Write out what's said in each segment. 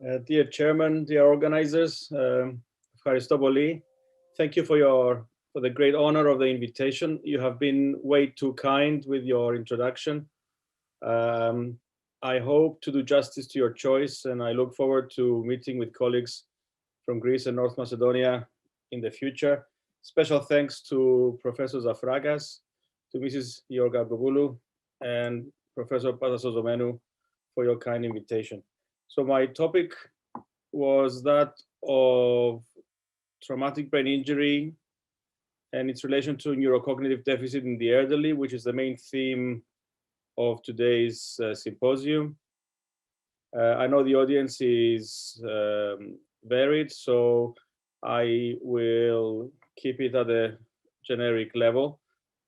Dear Chairman, dear organizers, Christoboli, thank you for the great honor of the invitation. You have been way too kind with your introduction. Um, I hope to do justice to your choice, and I look forward to meeting with colleagues from Greece and North Macedonia in the future. Special thanks to Professor Zafragas, to Mrs. Yorga Gobulu, and Professor Pathosozomenu for your kind invitation. So my topic was that of traumatic brain injury and its relation to neurocognitive deficit in the elderly, which is the main theme of today's symposium. I know the audience is varied, so I will keep it at a generic level.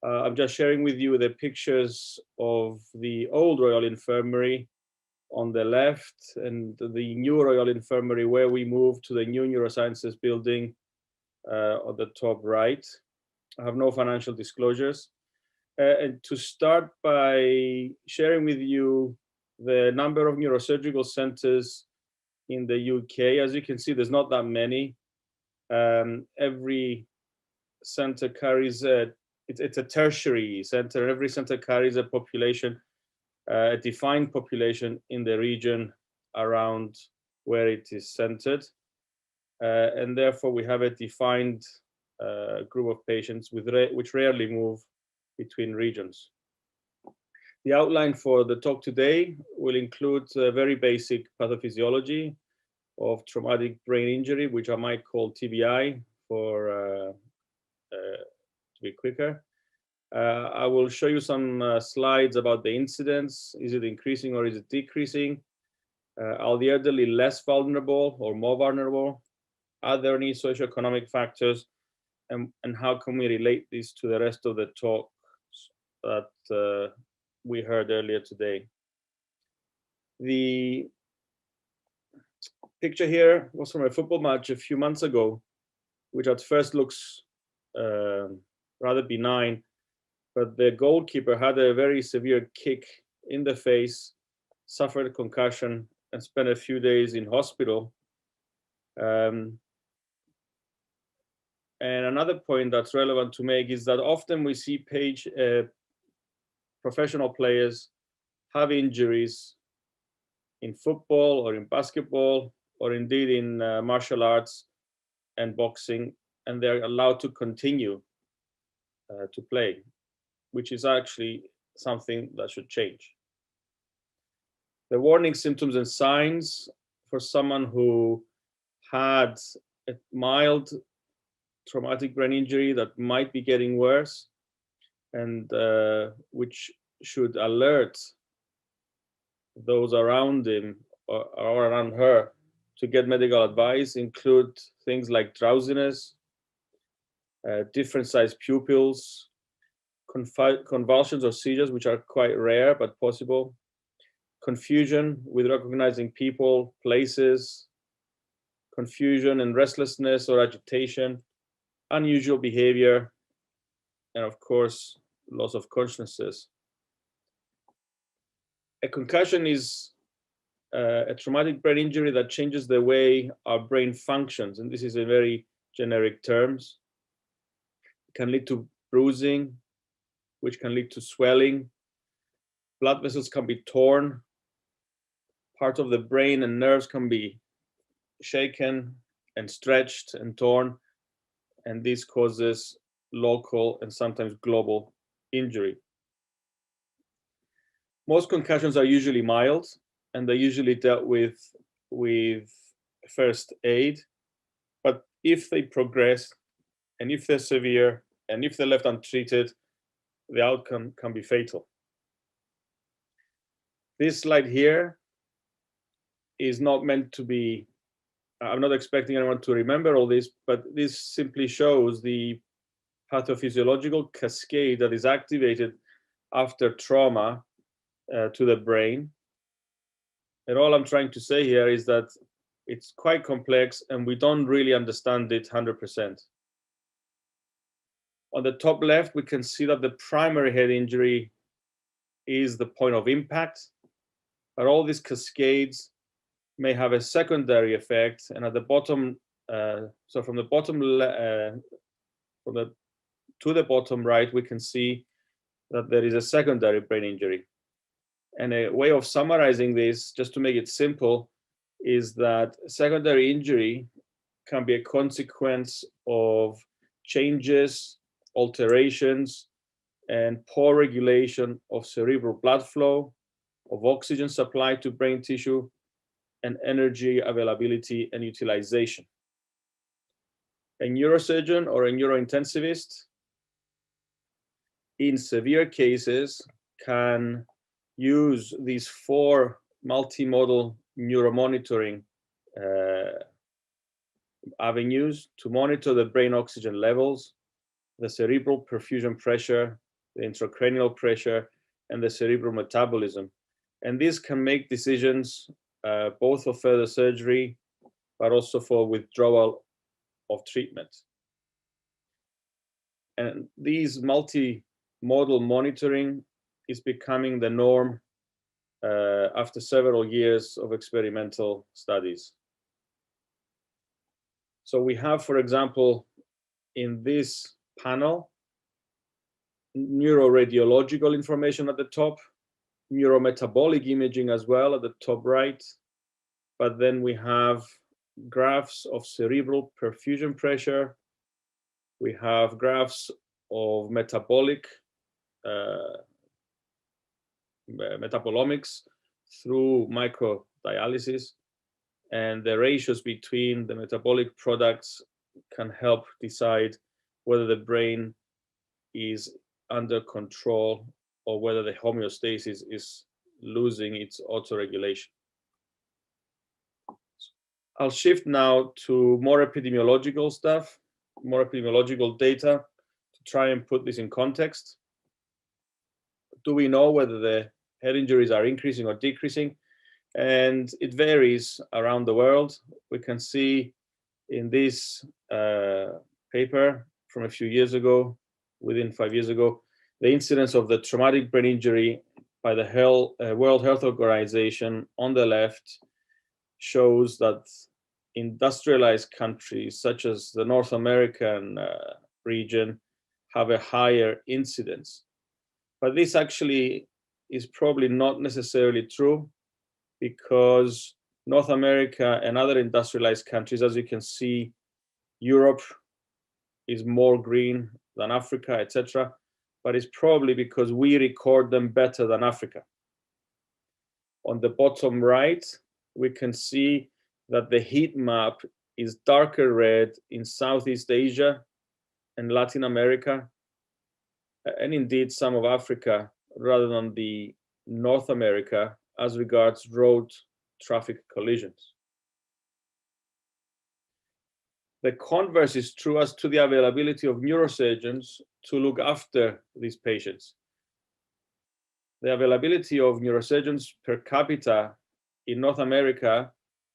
I'm just sharing with you the pictures of the old Royal Infirmary on the left and the new Royal Infirmary where we moved to the new Neurosciences building on the top right. I have no financial disclosures. And to start by sharing with you the number of neurosurgical centers in the UK. As you can see, there's not that many. Every center carries it's a tertiary center. Every center carries a population, a defined population in the region around where it is centered. And therefore we have a defined group of patients which rarely move between regions. The outline for the talk today will include very basic pathophysiology of traumatic brain injury, which I might call TBI to be quicker. I will show you some slides about the incidence. Is it increasing or is it decreasing? Are the elderly less vulnerable or more vulnerable? Are there any socioeconomic factors? And how can we relate this to the rest of the talks that we heard earlier today? The picture here was from a football match a few months ago, which at first looks rather benign, but the goalkeeper had a very severe kick in the face, suffered a concussion, and spent a few days in hospital. And another point that's relevant to make is that often we see professional players have injuries in football or in basketball or indeed in martial arts and boxing, and they're allowed to continue to play, which is actually something that should change. The warning symptoms and signs for someone who had a mild traumatic brain injury that might be getting worse and which should alert those around him or around her to get medical advice include things like drowsiness, different sized pupils, convulsions or seizures, which are quite rare but possible, confusion with recognizing people, places, confusion and restlessness or agitation, unusual behavior, and of course, loss of consciousness. A concussion is a traumatic brain injury that changes the way our brain functions, and this is in very generic terms. It can lead to bruising, which can lead to swelling. Blood vessels can be torn. Part of the brain and nerves can be shaken and stretched and torn, and this causes local and sometimes global injury. Most concussions are usually mild, and they're usually dealt with first aid. But if they progress, and if they're severe, and if they're left untreated, the outcome can be fatal. This slide here is not meant to be, I'm not expecting anyone to remember all this, but this simply shows the pathophysiological cascade that is activated after trauma to the brain. And all I'm trying to say here is that it's quite complex and we don't really understand it 100%. On the top left, we can see that the primary head injury is the point of impact, but all these cascades may have a secondary effect. And at the bottom, so from the bottom to the bottom right, we can see that there is a secondary brain injury. And a way of summarizing this, just to make it simple, is that secondary injury can be a consequence of changes, alterations, and poor regulation of cerebral blood flow, of oxygen supply to brain tissue, and energy availability and utilization. A neurosurgeon or a neurointensivist in severe cases can use these 4 multimodal neuromonitoring avenues to monitor the brain oxygen levels, the cerebral perfusion pressure, the intracranial pressure, and the cerebral metabolism. And these can make decisions both for further surgery, but also for withdrawal of treatment. And these multimodal monitoring is becoming the norm after several years of experimental studies. So we have, for example, in this panel, neuroradiological information at the top, neurometabolic imaging as well at the top right, but then we have graphs of cerebral perfusion pressure, we have graphs of metabolic metabolomics through microdialysis, and the ratios between the metabolic products can help decide whether the brain is under control or whether the homeostasis is losing its autoregulation. I'll shift now to more epidemiological stuff, more epidemiological data to try and put this in context. Do we know whether the head injuries are increasing or decreasing? And it varies around the world. We can see in this paper from a few years ago, within 5 years ago, the incidence of the traumatic brain injury by the World Health Organization on the left shows that industrialized countries such as the North American region have a higher incidence. But this actually is probably not necessarily true, because North America and other industrialized countries, as you can see, Europe is more green than Africa, etc. But it's probably because we record them better than Africa. On the bottom right, we can see that the heat map is darker red in Southeast Asia and Latin America, and indeed some of Africa, rather than the North America as regards road traffic collisions. The converse is true as to the availability of neurosurgeons to look after these patients. The availability of neurosurgeons per capita in North America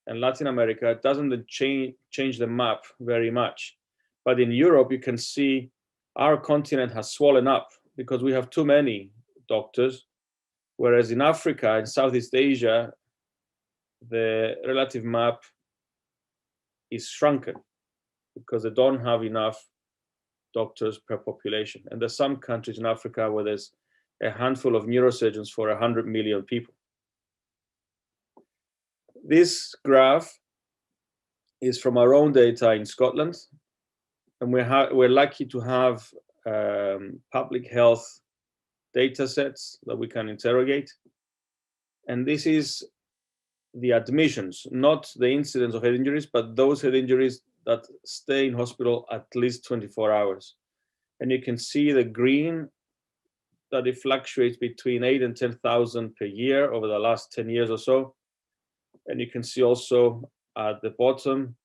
and Latin America doesn't change the map very much. But in Europe, you can see our continent has swollen up because we have too many doctors, whereas in Africa and Southeast Asia, the relative map is shrunken because they don't have enough doctors per population. And there's some countries in Africa where there's a handful of neurosurgeons for 100 million people. This graph is from our own data in Scotland, and we're lucky to have public health data sets that we can interrogate. And this is the admissions, not the incidence of head injuries, but those head injuries that stay in hospital at least 24 hours. And you can see the green, that it fluctuates between 8 and 10,000 per year over the last 10 years or so. And you can see also at the bottom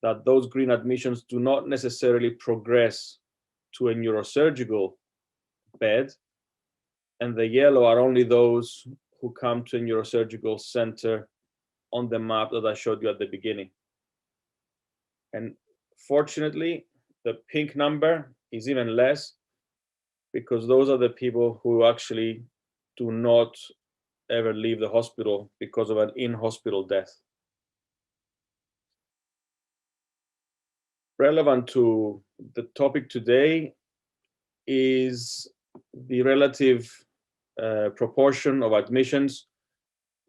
that those green admissions do not necessarily progress to a neurosurgical bed. And the yellow are only those who come to a neurosurgical center on the map that I showed you at the beginning. And fortunately, the pink number is even less, because those are the people who actually do not ever leave the hospital because of an in-hospital death. relevant to the topic today is the relative proportion of admissions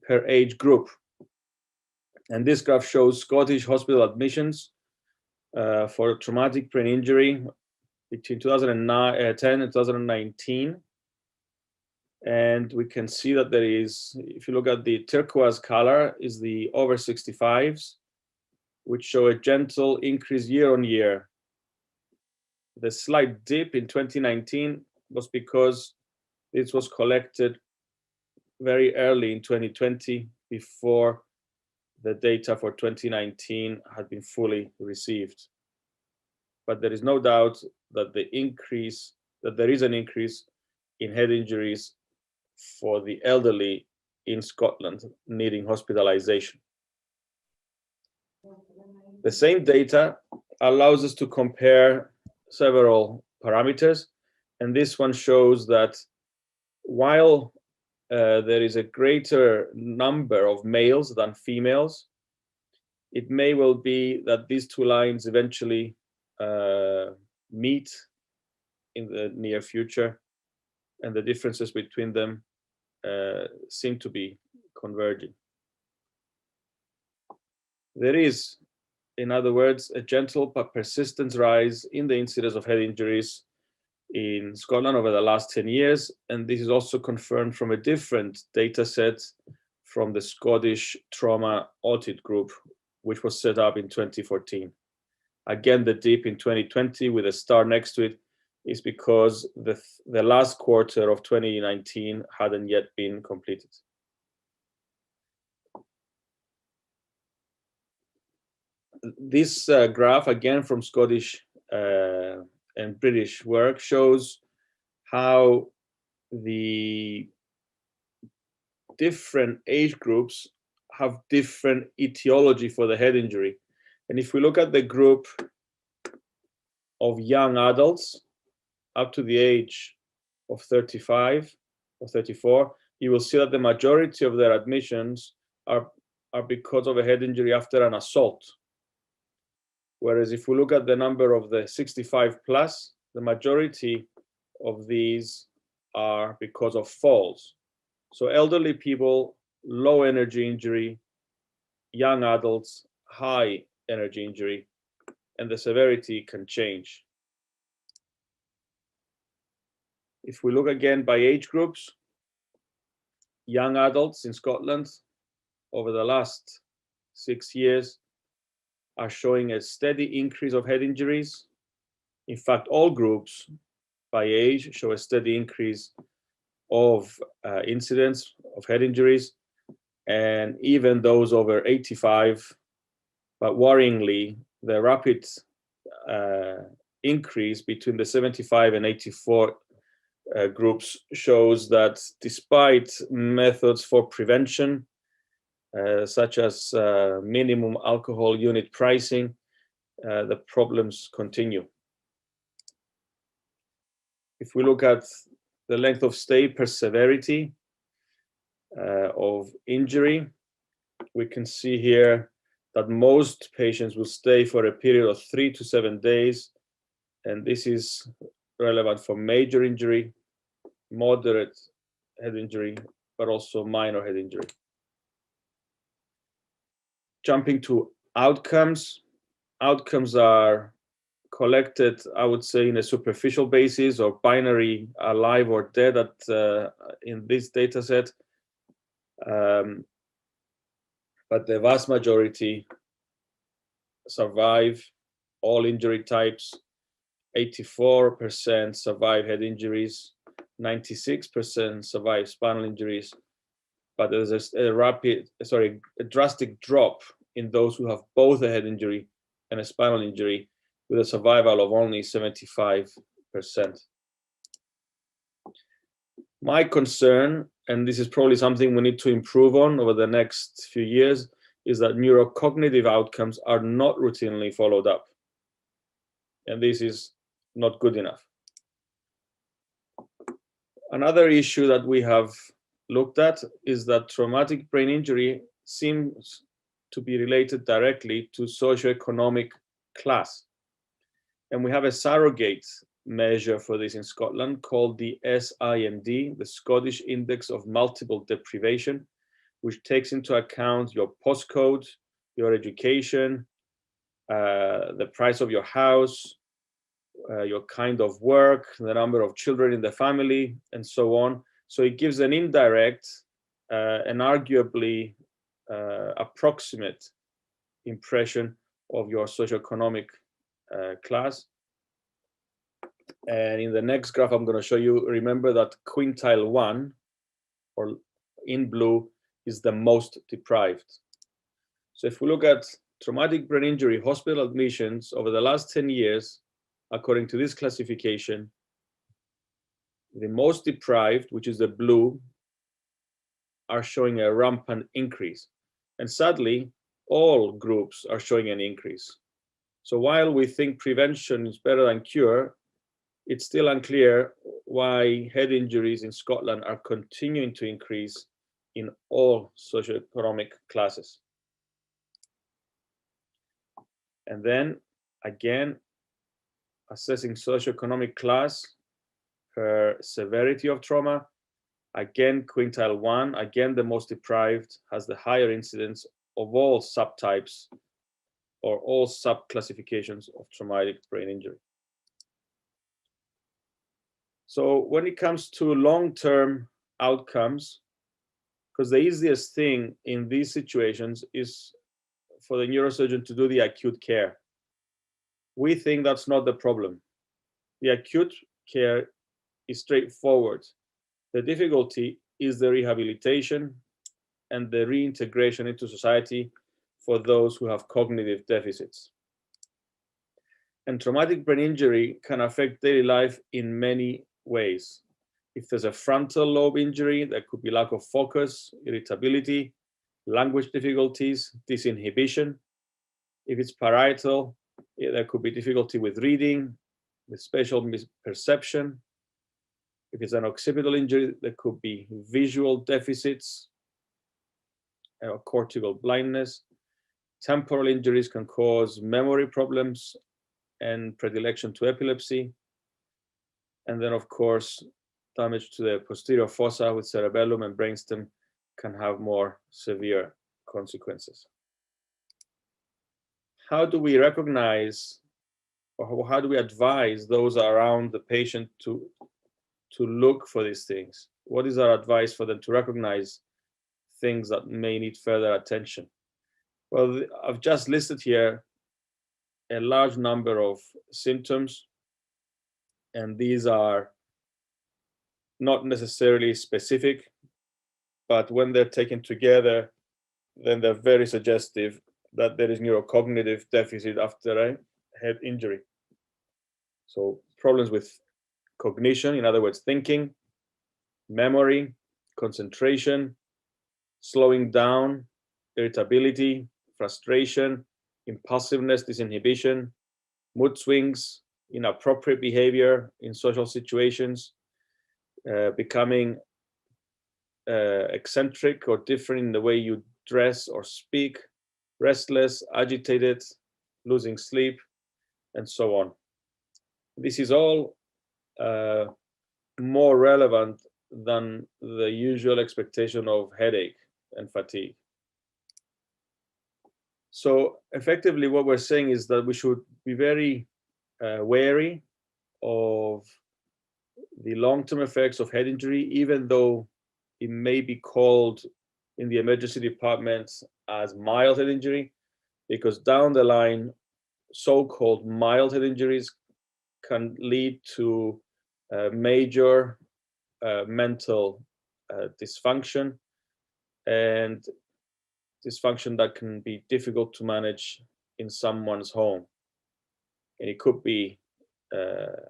per age group. And this graph shows Scottish hospital admissions for traumatic brain injury between 2010 and 2019. And we can see that there is, if you look at the turquoise color, is the over 65s, which show a gentle increase year on year. The slight dip in 2019 was because this was collected very early in 2020, before the data for 2019 had been fully received. But there is no doubt that there is an increase in head injuries for the elderly in Scotland needing hospitalization. The same data allows us to compare several parameters, and this one shows that while there is a greater number of males than females, it may well be that these two lines eventually meet in the near future, and the differences between them seem to be converging. There is, in other words, a gentle but persistent rise in the incidence of head injuries in Scotland over the last 10 years, and this is also confirmed from a different data set from the Scottish Trauma Audit Group, which was set up in 2014. Again, the dip in 2020 with a star next to it is because the last quarter of 2019 hadn't yet been completed. This graph, again from Scottish and British work, shows how the different age groups have different etiology for the head injury. And if we look at the group of young adults up to the age of 35 or 34, you will see that the majority of their admissions are because of a head injury after an assault. Whereas if we look at the number of the 65 plus, the majority of these are because of falls. So elderly people, low energy injury, young adults, high energy injury, and the severity can change. If we look again by age groups, young adults in Scotland over the last 6 years are showing a steady increase of head injuries. In fact, all groups by age show a steady increase of incidence of head injuries, and even those over 85. But worryingly, the rapid increase between the 75 and 84 groups shows that despite methods for prevention, such as minimum alcohol unit pricing, the problems continue. If we look at the length of stay per severity of injury, we can see here that most patients will stay for a period of 3 to 7 days, and this is relevant for major injury, moderate head injury, but also minor head injury. Jumping to outcomes. Outcomes are collected, I would say, in a superficial basis or binary, alive or dead in this data set. But the vast majority survive all injury types. 84% survive head injuries, 96% survive spinal injuries, but there's a drastic drop in those who have both a head injury and a spinal injury, with a survival of only 75%. My concern, and this is probably something we need to improve on over the next few years, is that neurocognitive outcomes are not routinely followed up. And this is not good enough. Another issue that we have looked at is that traumatic brain injury seems to be related directly to socioeconomic class. And we have a surrogate measure for this in Scotland called the SIMD, the Scottish Index of Multiple Deprivation, which takes into account your postcode, your education, the price of your house, your kind of work, the number of children in the family, and so on. So it gives an indirect and arguably approximate impression of your socioeconomic class. And in the next graph, I'm going to show you, remember that quintile 1, or in blue, is the most deprived. So if we look at traumatic brain injury hospital admissions over the last 10 years, according to this classification, the most deprived, which is the blue, are showing a rampant increase. And sadly, all groups are showing an increase. So while we think prevention is better than cure, it's still unclear why head injuries in Scotland are continuing to increase in all socioeconomic classes. And then again, assessing socioeconomic class per severity of trauma. Again, quintile 1, again, the most deprived has the higher incidence of all subtypes or all subclassifications of traumatic brain injury. So when it comes to long-term outcomes, because the easiest thing in these situations is for the neurosurgeon to do the acute care. We think that's not the problem. The acute care is straightforward. The difficulty is the rehabilitation and the reintegration into society for those who have cognitive deficits. And traumatic brain injury can affect daily life in many ways. If there's a frontal lobe injury, there could be lack of focus, irritability, language difficulties, disinhibition. If it's parietal, there could be difficulty with reading, with spatial misperception. If it's an occipital injury, there could be visual deficits or cortical blindness. Temporal injuries can cause memory problems and predilection to epilepsy. And then, of course, damage to the posterior fossa with cerebellum and brainstem can have more severe consequences. How do we recognize, or how do we advise those around the patient to look for these things? What is our advice for them to recognize things that may need further attention? Well, I've just listed here a large number of symptoms, and these are not necessarily specific, but when they're taken together, then they're very suggestive that there is neurocognitive deficit after a head injury. So problems with cognition, in other words, thinking, memory, concentration, slowing down, irritability, frustration, impulsiveness, disinhibition, mood swings, inappropriate behavior in social situations, becoming eccentric or different in the way you dress or speak, restless, agitated, losing sleep, and so on. This is all more relevant than the usual expectation of headache and fatigue. So effectively, what we're saying is that we should be very wary of the long-term effects of head injury, even though it may be called in the emergency department as mild head injury, because down the line, so-called mild head injuries can lead to major mental dysfunction, and dysfunction that can be difficult to manage in someone's home. And it could be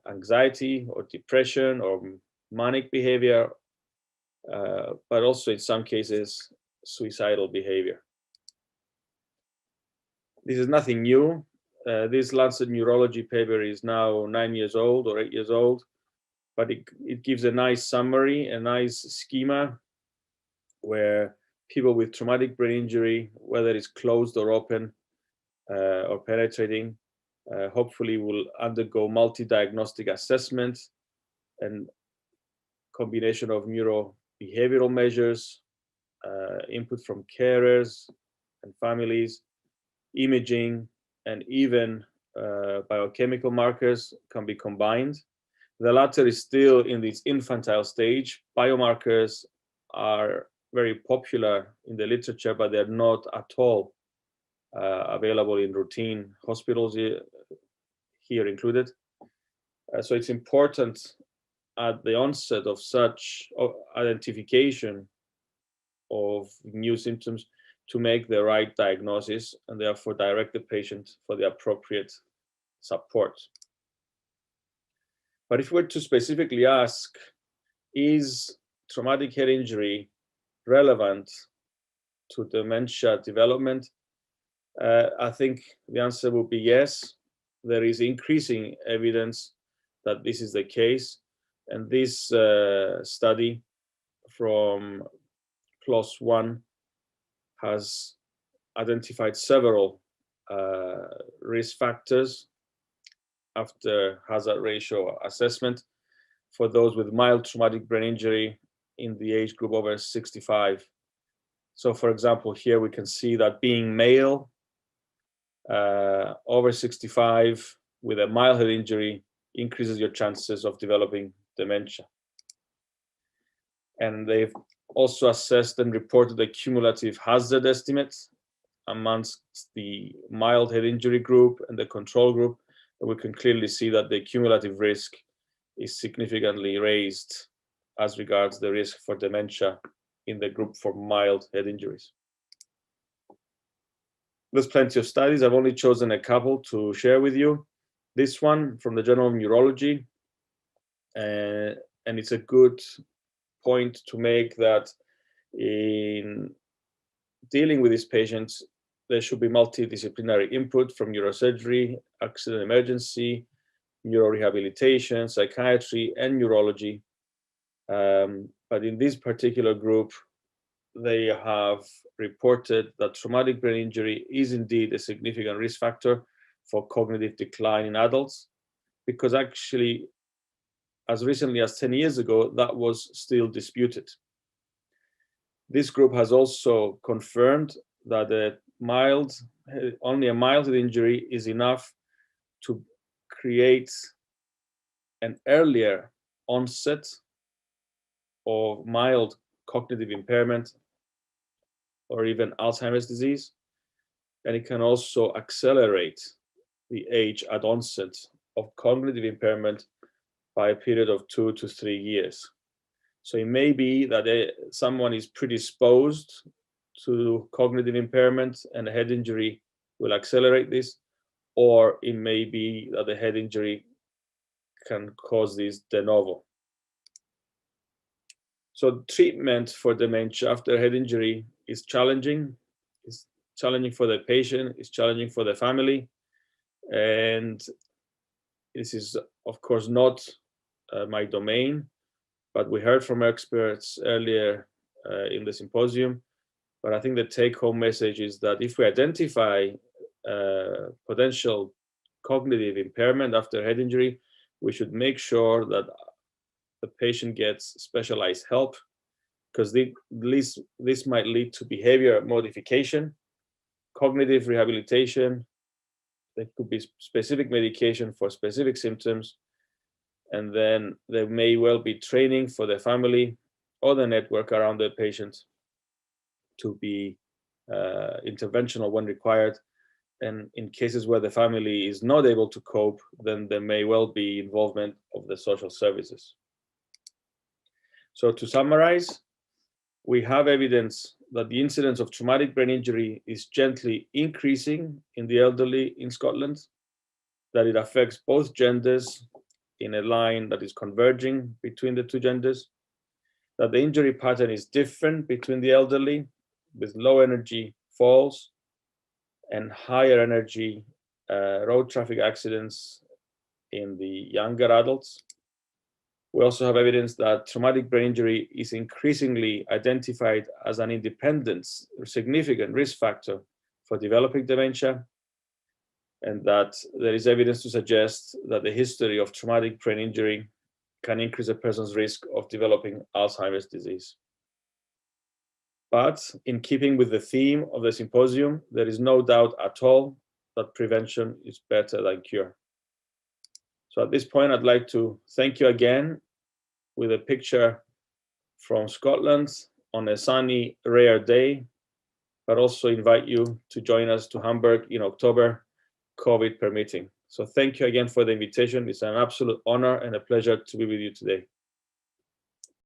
anxiety or depression or manic behavior, but also in some cases, suicidal behavior. This is nothing new. This Lancet Neurology paper is now 9 years old or 8 years old, but it gives a nice summary, a nice schema where people with traumatic brain injury, whether it's closed or open or penetrating, hopefully will undergo multi-diagnostic assessment and combination of neurobehavioral measures, input from carers and families, imaging, and even biochemical markers can be combined. The latter is still in its infantile stage. Biomarkers are very popular in the literature, but they're not at all available in routine hospitals, here included. So it's important at the onset of such identification of new symptoms to make the right diagnosis and therefore direct the patient for the appropriate support. But if we were to specifically ask, is traumatic head injury relevant to dementia development? I think the answer would be yes. There is increasing evidence that this is the case. And this study from PLOS One has identified several risk factors after hazard ratio assessment for those with mild traumatic brain injury in the age group over 65. So for example, here we can see that being male, over 65 with a mild head injury increases your chances of developing dementia. And they've also assessed and reported the cumulative hazard estimates amongst the mild head injury group and the control group. And we can clearly see that the cumulative risk is significantly raised as regards the risk for dementia in the group for mild head injuries. There's plenty of studies. I've only chosen a couple to share with you. This one from the Journal of Neurology, and it's a good point to make that in dealing with these patients, there should be multidisciplinary input from neurosurgery, accident emergency, neurorehabilitation, psychiatry, and neurology. But in this particular group, they have reported that traumatic brain injury is indeed a significant risk factor for cognitive decline in adults, because actually, as recently as 10 years ago, that was still disputed. This group has also confirmed that only a mild injury is enough to create an earlier onset of mild cognitive impairment or even Alzheimer's disease. And it can also accelerate the age at onset of cognitive impairment by a period of 2 to 3 years. So it may be that someone is predisposed to cognitive impairment and a head injury will accelerate this, or it may be that the head injury can cause this de novo. So treatment for dementia after head injury is challenging. It's challenging for the patient, it's challenging for the family. And this is, of course, not my domain, but we heard from experts earlier in the symposium. But I think the take-home message is that if we identify potential cognitive impairment after head injury, we should make sure that the patient gets specialized help, because this might lead to behavior modification, cognitive rehabilitation. There could be specific medication for specific symptoms. And then there may well be training for the family or the network around the patient to be interventional when required. And in cases where the family is not able to cope, then there may well be involvement of the social services. So to summarize, we have evidence that the incidence of traumatic brain injury is gently increasing in the elderly in Scotland, that it affects both genders in a line that is converging between the two genders, that the injury pattern is different between the elderly, with low energy falls and higher energy road traffic accidents in the younger adults. We also have evidence that traumatic brain injury is increasingly identified as an independent, significant risk factor for developing dementia. and that there is evidence to suggest that the history of traumatic brain injury can increase a person's risk of developing Alzheimer's disease. But in keeping with the theme of the symposium, there is no doubt at all that prevention is better than cure. So at this point, I'd like to thank you again with a picture from Scotland on a sunny, rare day, but also invite you to join us to Hamburg in October, COVID permitting. So thank you again for the invitation. It's an absolute honor and a pleasure to be with you today.